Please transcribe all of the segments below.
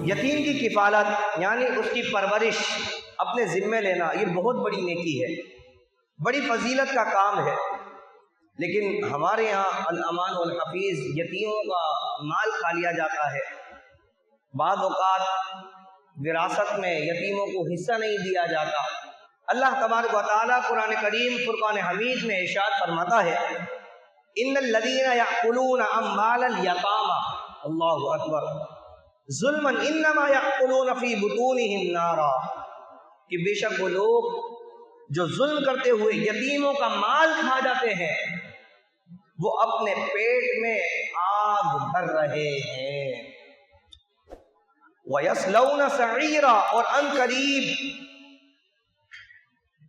یتیم کی کفالت یعنی اس کی پرورش اپنے ذمے لینا، یہ بہت بڑی نیکی ہے، بڑی فضیلت کا کام ہے۔ لیکن ہمارے یہاں الامان والحفیظ یتیموں کا مال کھا لیا جاتا ہے۔ بعض اوقات وراثت میں یتیموں کو حصہ نہیں دیا جاتا۔ اللہ تبارک و تعالیٰ قرآن کریم فرقان حمید میں ارشاد فرماتا ہے، ان الذین یأکلون اموال الیتامی، اللہ اکبر، ظلما انما یأکلون فی بطونہم نارا، کہ بے شک وہ لوگ جو ظلم کرتے ہوئے یتیموں کا مال کھا جاتے ہیں وہ اپنے پیٹ میں آگ بھر رہے ہیں۔ وَيَصْلَوْنَ سَعِيرًا، اور ان قریب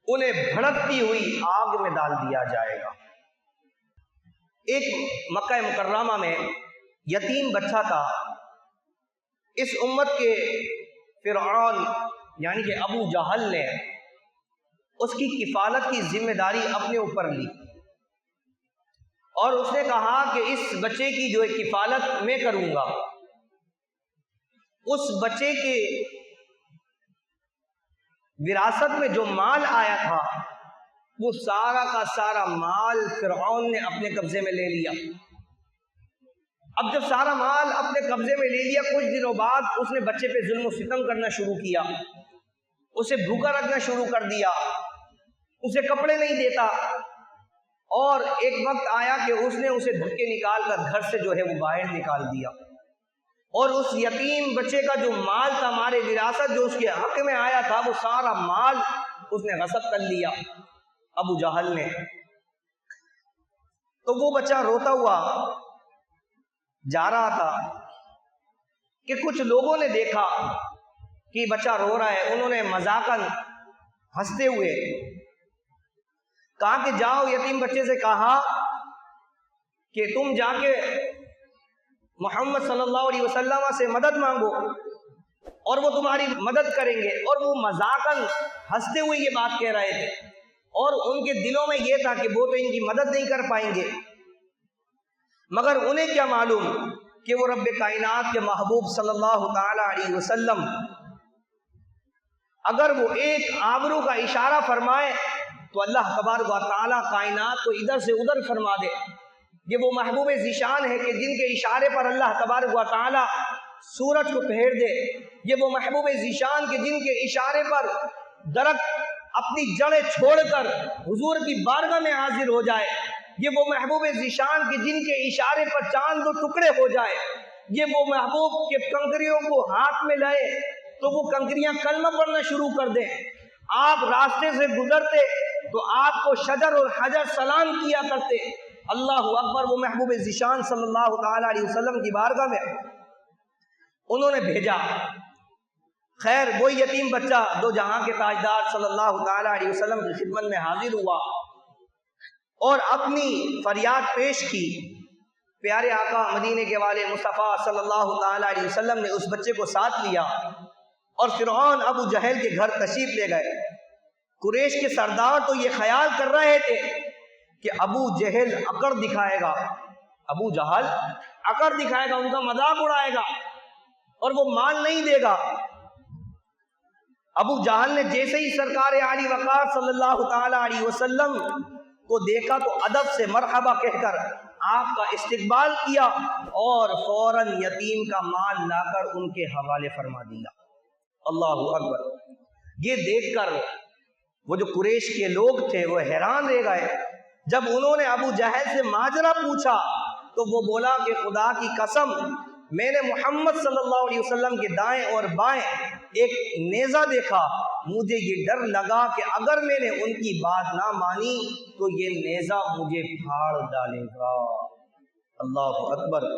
انہیں بھڑکتی ہوئی آگ میں ڈال دیا جائے گا۔ ایک مکہ مکرمہ میں یتیم بچہ تھا، اس امت کے فرعون یعنی کہ ابو جہل نے اس کی کفالت کی ذمہ داری اپنے اوپر لی، اور اس نے کہا کہ اس بچے کی جو کفالت میں کروں گا۔ اس بچے کے وراثت میں جو مال آیا تھا وہ سارا کا سارا مال فرعون نے اپنے قبضے میں لے لیا۔ اب جب سارا مال اپنے قبضے میں لے لیا، کچھ دنوں بعد اس نے بچے پہ ظلم و ستم کرنا شروع کیا، اسے بھوکا رکھنا شروع کر دیا، اسے کپڑے نہیں دیتا، اور ایک وقت آیا کہ اس نے اسے دھکے نکال کر گھر سے جو ہے وہ باہر نکال دیا، اور اس یتیم بچے کا جو مال تھا، ہمارے وراثت جو اس کے حق میں آیا تھا، وہ سارا مال اس نے غصب کر لیا ابو جہل نے۔ تو وہ بچہ روتا ہوا جا رہا تھا کہ کچھ لوگوں نے دیکھا کہ بچہ رو رہا ہے، انہوں نے مذاقاً ہنستے ہوئے کہا کہ جاؤ یتیم بچے سے کہا کہ تم جا کے محمد صلی اللہ علیہ وسلم سے مدد مانگو اور وہ تمہاری مدد کریں گے۔ اور وہ مذاقاً ہنستے ہوئے یہ بات کہہ رہے تھے، اور ان کے دلوں میں یہ تھا کہ وہ تو ان کی مدد نہیں کر پائیں گے، مگر انہیں کیا معلوم کہ وہ رب کائنات کے محبوب صلی اللہ تعالی علیہ وسلم اگر وہ ایک آبرو کا اشارہ فرمائے تو اللہ تبارک و تعالیٰ کائنات کو ادھر سے ادھر فرما دے۔ یہ وہ محبوب ذیشان ہے کہ جن کے اشارے پر اللہ تبارک و تعالیٰ سورج کو پھیر دے۔ یہ وہ محبوب ذیشان کہ جن کے اشارے پر درخت اپنی جڑیں چھوڑ کر حضور کی بارگاہ میں حاضر ہو جائے۔ یہ وہ محبوب ذیشان کہ جن کے اشارے پر چاند دو ٹکڑے ہو جائے۔ یہ وہ محبوب کہ کنکریوں کو ہاتھ میں لائے تو وہ کنکریاں کلمہ پڑھنا شروع کر دیں۔ آپ راستے سے گزرتے تو آپ کو شجر اور حجر سلام کیا کرتے۔ اللہ اکبر، وہ محبوب ذیشان صلی اللہ تعالی علیہ وسلم کی بارگاہ میں انہوں نے بھیجا۔ خیر وہ یتیم بچہ دو جہاں کے تاجدار صلی اللہ تعالی علیہ وسلم کی خدمت میں حاضر ہوا اور اپنی فریاد پیش کی۔ پیارے آقا مدینے کے والے مصطفیٰ صلی اللہ تعالی علیہ وسلم نے اس بچے کو ساتھ لیا اور فرعون ابو جہل کے گھر تشریف لے گئے۔ قریش کے سردار تو یہ خیال کر رہے تھے کہ ابو جہل اکڑ دکھائے گا، ابو جہل اکڑ دکھائے گا، ان کا مذاق اڑائے گا اور وہ مال نہیں دے گا۔ ابو جہل نے جیسے ہی سرکار عالی وقار صلی اللہ تعالی علیہ وسلم کو دیکھا تو ادب سے مرحبا کہہ کر آپ کا استقبال کیا اور فوراً یتیم کا مال لا کر ان کے حوالے فرما دیا۔ اللہ اکبر، یہ دیکھ کر وہ جو قریش کے لوگ تھے وہ حیران رہ گئے۔ جب انہوں نے ابو جہل سے ماجرا پوچھا تو وہ بولا کہ خدا کی قسم میں نے محمد صلی اللہ علیہ وسلم کے دائیں اور بائیں ایک نیزہ دیکھا، مجھے یہ ڈر لگا کہ اگر میں نے ان کی بات نہ مانی تو یہ نیزہ مجھے پھاڑ ڈالے گا۔ اللہ اکبر۔